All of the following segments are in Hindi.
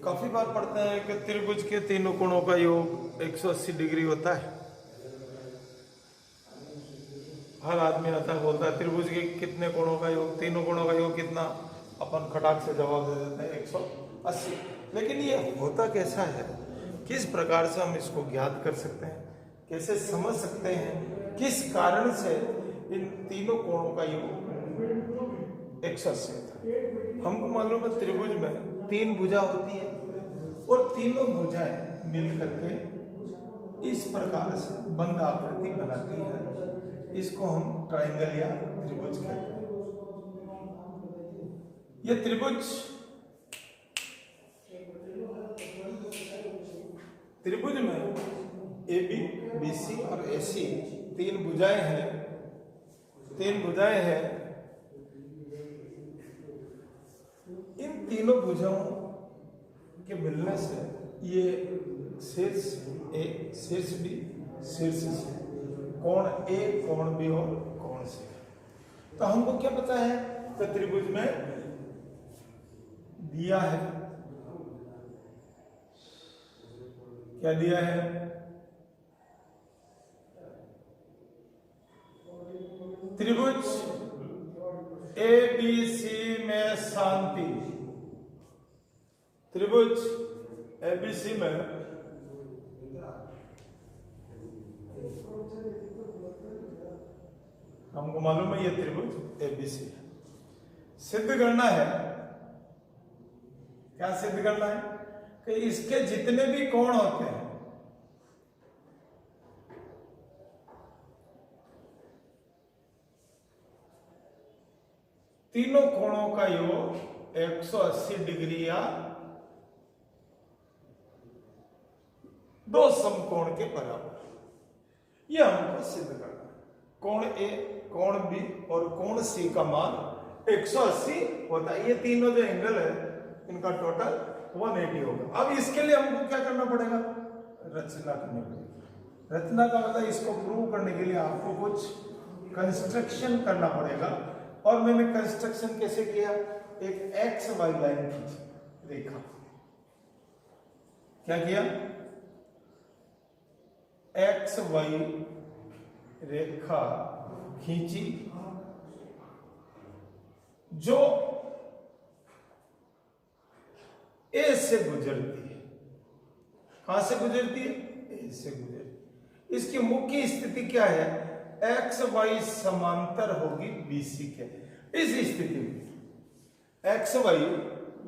काफी बार पढ़ते हैं कि त्रिभुज के तीनों कोणों का योग 180 डिग्री होता है। हर आदमी आता है, बोलता है त्रिभुज के कितने कोणों का योग, तीनों कोणों का योग कितना, अपन खटाक से जवाब दे देते हैं 180। लेकिन ये होता कैसा है, किस प्रकार से हम इसको ज्ञात कर सकते हैं, कैसे समझ सकते हैं, किस कारण से इन तीनों कोणों का योग 180 होता है। हमको मालूम है त्रिभुज में 3 भुजा होती है और तीनों भुजाएं मिलकर के इस प्रकार से बंद आकृति बनाती है। इसको हम ट्रायंगल या त्रिभुज कहते हैं। ये त्रिभुज में AB, BC और AC 3 भुजाएं हैं। 3 भुजाएं हैं। इन तीनों भुजाओं के मिलने से ये शीर्ष A, शीर्ष B, शीर्ष C, कोण A, कोण B और कोण C। तो हमको क्या पता है कि त्रिभुज में दिया है, क्या दिया है, त्रिभुज ABC में शांति, त्रिभुज ABC में हमको मालूम है ये त्रिभुज ABC है। सिद्ध करना है, क्या सिद्ध करना है कि इसके जितने भी कोण होते हैं तीनों कोणों का योग 180 डिग्री या 2 समकोण के बराबर, यह हमको सिद्ध करना है। कोण A, कोण B और कोण C का मान 180 होता है। ये तीनों जो एंगल है इनका टोटल 180 होगा। अब इसके लिए हमको क्या करना पड़ेगा, रचना करनी पड़ेगी। रचना का मतलब इसको प्रूव करने के लिए आपको कुछ कंस्ट्रक्शन करना पड़ेगा। और मैंने कंस्ट्रक्शन कैसे किया, एक XY लाइन खींची, रेखा, क्या किया, XY रेखा खींची जो A से गुजरती है। कहां से गुजरती है, A से गुजरती। इसकी मुख्य स्थिति क्या है, XY समांतर होगी BC के। इस स्थिति में XY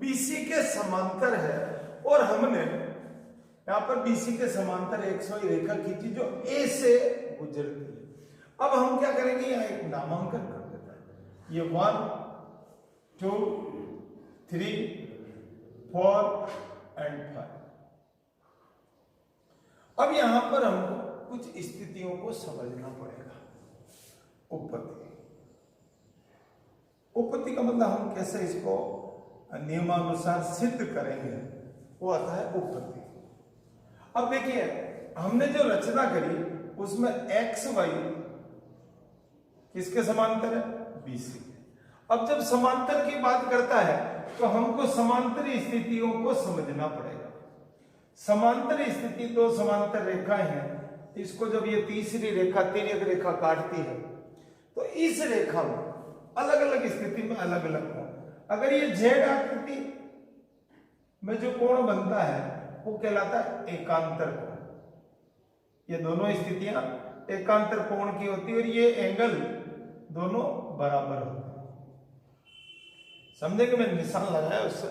BC के समांतर है और हमने यहां पर BC के समांतर XY रेखा खींची जो A से गुजरती है। अब हम क्या करेंगे, यहां एक नामांकन कर देता है। ये 1, 2, 3, 4 और 5। अब यहां पर हमको कुछ स्थितियों को समझना पड़ेगा। उपपत्ति का मतलब हम कैसे इसको नियमानुसार सिद्ध करेंगे, वो आता है उपपत्ति। अब देखिए हमने जो रचना करी उसमें XY किसके समांतर है, BC। अब जब समांतर की बात करता है तो हमको समांतर स्थितियों को समझना पड़ेगा। समांतर स्थिति, 2 समांतर रेखाएं हैं, इसको जब ये तीसरी रेखा तिर्यक रेखा काटती है तो इस रेखा में अलग अलग स्थिति में अलग अलग कोण, अगर ये Z आकृति में जो कोण बनता है वो कहलाता है एकांतर कोण। ये दोनों स्थितियां एकांतर कोण की होती है और ये एंगल दोनों बराबर होते हैं। समझे कि मैंने निशान लगाया उससे,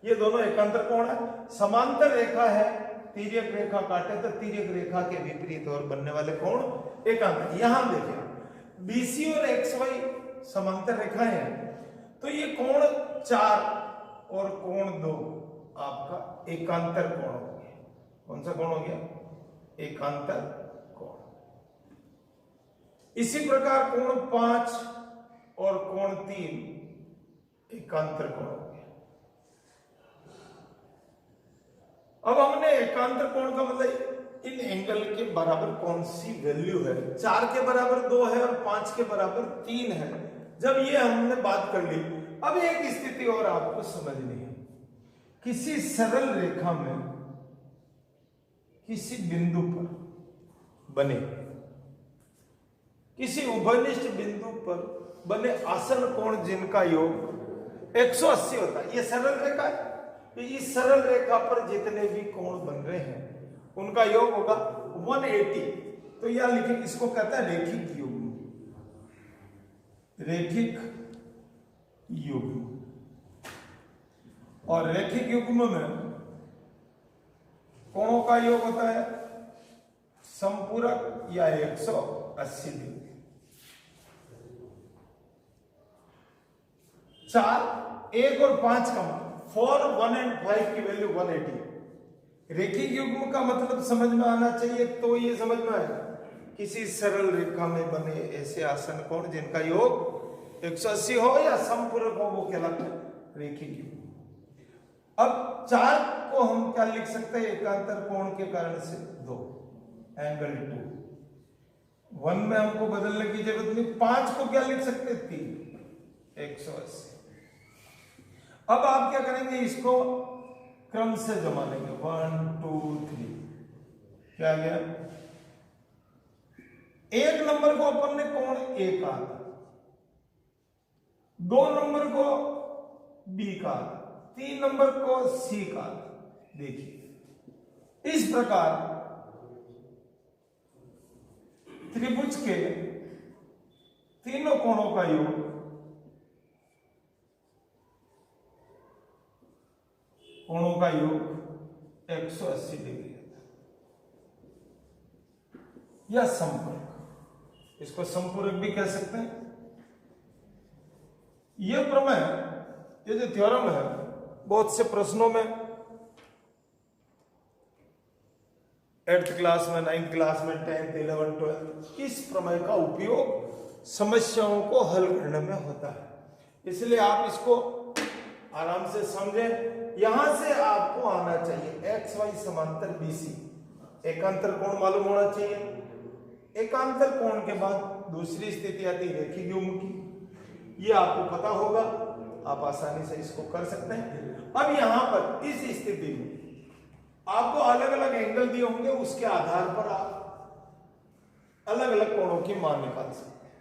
ये दोनों एकांतर कोण है। समांतर रेखा है, तिर्यक रेखा काटे तो तिर्यक रेखा के विपरीत और बनने वाले कोण एकांतर। यहां देखिए BC और XY समांतर रेखाएं हैं, तो ये कोण 4 और कोण 2 आपका एकांतर कोण हो गया। कौन सा कोण हो गया, एकांतर कोण। इसी प्रकार कोण 5 और कोण 3 एकांतर कोण हो गया। अब हमने एकांतर कोण का मतलब इन एंगल के बराबर कौन सी वैल्यू है, 4 के बराबर 2 है और 5 के बराबर 3 है। जब ये हमने बात कर ली, अब एक स्थिति और आपको समझनी है किसी सरल रेखा में किसी बिंदु पर बने, किसी उभयनिष्ठ बिंदु पर बने आसन कोण जिनका योग 180 होता है। ये सरल रेखा है, तो इस सरल रेखा पर जितने भी कोण बन रहे हैं उनका योग होगा 180। तो यह लिखें, इसको कहता है रेखिक युग्म, रेखिक युग्म। और रेखिक युग्म में कोणों का योग होता है संपूरक या 180 डिग्री। 4, 1 और 5 का मान 4, 1 and 5 की वैल्यू 180। रेखिक युग्म का मतलब समझ में आना चाहिए, तो ये समझ में आएगा किसी सरल रेखा में बने ऐसे आसन कोण जिनका योग 180 हो या संपूरक हो, वो कहलाता है रेखिक युग्म। अब 4 को हम क्या लिख सकते हैं, एकांतर कोण के कारण से 2, एंगल 2। 1 में हमको बदलने की जरूरत नहीं। 5 को क्या लिख सकते हैं, 3, 180। अब आप क्या करेंगे, इसको क्रम से जमा लेंगे, 1 2 3। क्या गया, 1 नंबर को अपन ने कोण A कहा, 2 नंबर को B कहा, 3 नंबर को C कहा। देखिए इस प्रकार त्रिभुज के तीनों कोणों का योग कोणों का योग 180 डिग्री है। या संपूरक, इसको संपूरक भी कह सकते हैं। यह प्रमेय, ये जो थ्योरम है, बहुत से प्रश्नों में 8th क्लास में, 9th क्लास में, 10th 11 12 इस प्रमेय का उपयोग समस्याओं को हल करने में होता है। इसलिए आप इसको आराम से समझें। यहां से आपको आना चाहिए XY समांतर BC, एकांतर कोण मालूम होना चाहिए। एकांतर कोण के बाद दूसरी स्थिति आती है रेखिक युग्म की, ये आपको पता होगा, आप आसानी से इसको कर सकते हैं। अब यहां पर इस स्थिति में आपको अलग अलग एंगल दिए होंगे, उसके आधार पर आप अलग अलग कोणों की मान निकाल सकते हैं।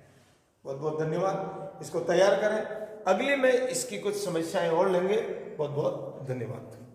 बहुत बहुत धन्यवाद। इसको तैयार करें। अगले में इसकी कुछ समस्याएं और लेंगे। बहुत बहुत धन्यवाद।